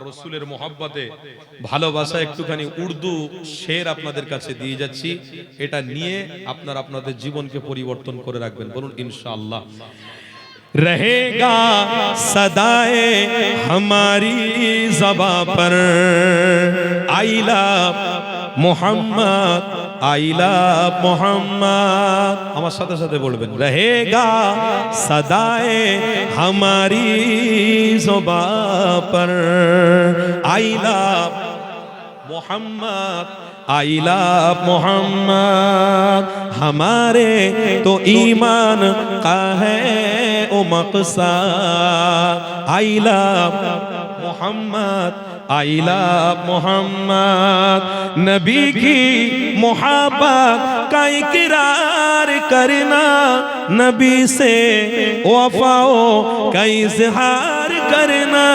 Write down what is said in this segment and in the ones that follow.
রসুলের মোহাব্বতে ভালোবাসা একটুখানি উর্দু শের আপনাদের কাছে দিয়ে যাচ্ছি, এটা নিয়ে আপনারা আপনাদের জীবনকে পরিবর্তন করে রাখবেন। বলুন ইনশাআল্লাহ। रहेगा सदाए हमारी ज़बां पर I love Mohammad I love Mohammad. हमारे साथ साथ बोलबेन रहेगा सदाए हमारी ज़बां पर I love Mohammad I love Mohammad. हमारे तो ईमान का है ओ मक़सद I love Mohammad I love Mohammad. नबी की मोहब्बत का इकरार करना, नबी से वफ़ाओ का इज़हार करना,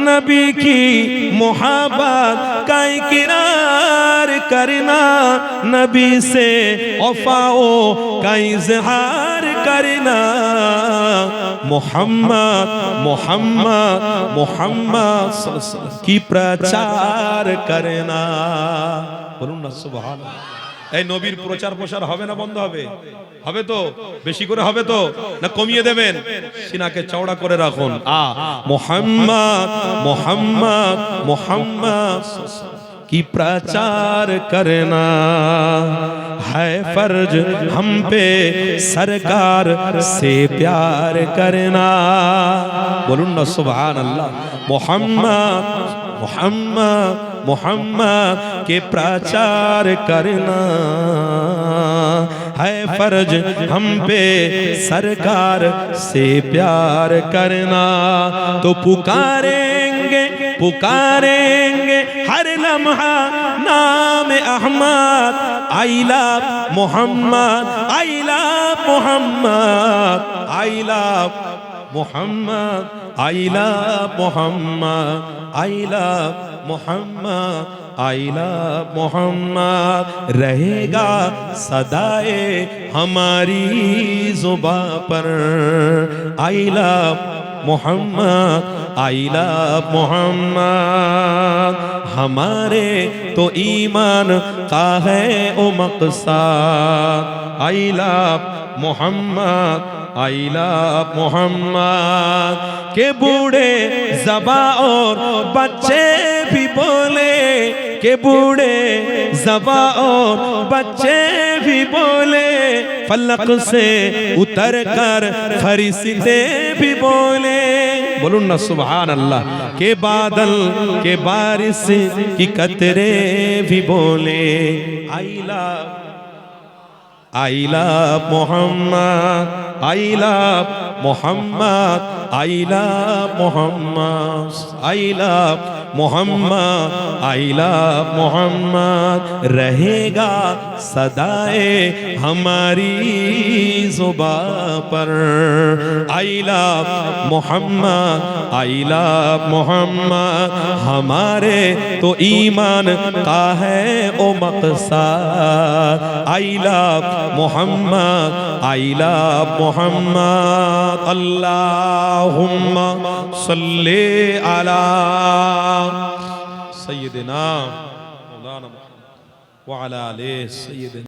नबी की मोहब्बत का इकरार करना, नबी से वफ़ाओ का इज़हार करना। मोहम्मद मोहम्मद मोहम्मद की प्रचार करना। बोलून ना सुबहानाल्लाह। এই নবীর প্রচার প্রসার হবে না বন্ধ হবে? হবে তো? বেশি করে হবে তো না কমিয়ে দেবেন? সিনাকে চওড়া করে রাখুন। মোহাম্মদ মোহাম্মদ মোহাম্মদ की प्रचार करना है फर्ज हम पे, सरकार से प्यार करना। बोलून ना सुभान अल्लाह। मोहम्मद मोहम्मद मोहम्मद के प्रचार करना है फर्ज हम पे, सरकार से प्यार करना। तो पुकारेंगे पुकारेंगे हर लम्हा नाम Ahmad I love Mohammad I love Mohammad I love Mohammad I love Mohammad I love Mohammad I love Mohammad. रहेगा सदाए हमारी ज़ुबां पर I love Mohammad I love Mohammad. हमारे तो ईमान का है ओ मक़सद I love Mohammad I love Mohammad. के बूढ़े ज़बा और बच्चे भी बोले, के बूढ़े ज़बा और बच्चे भी बोले, फलक से उतर कर फरिश्ते भी बोले। बोलून ना सुभान अल्लाह। के बादल के बारिश की कतरे भी बोले I love I love Mohammad I love Mohammad I love Mohammad I love Mohammad I love Mohammad. रहेगा सदाए हमारी ज़ुबां पर I love Mohammad I love Mohammad. हमारे तो ईमान का है ओ मक़सद I love Mohammad I love Muhammad. अल्लाहुम्मा सल्ली अला सय्यिदिना मौलाना मुहम्मद व अला आले सय्यिदिना।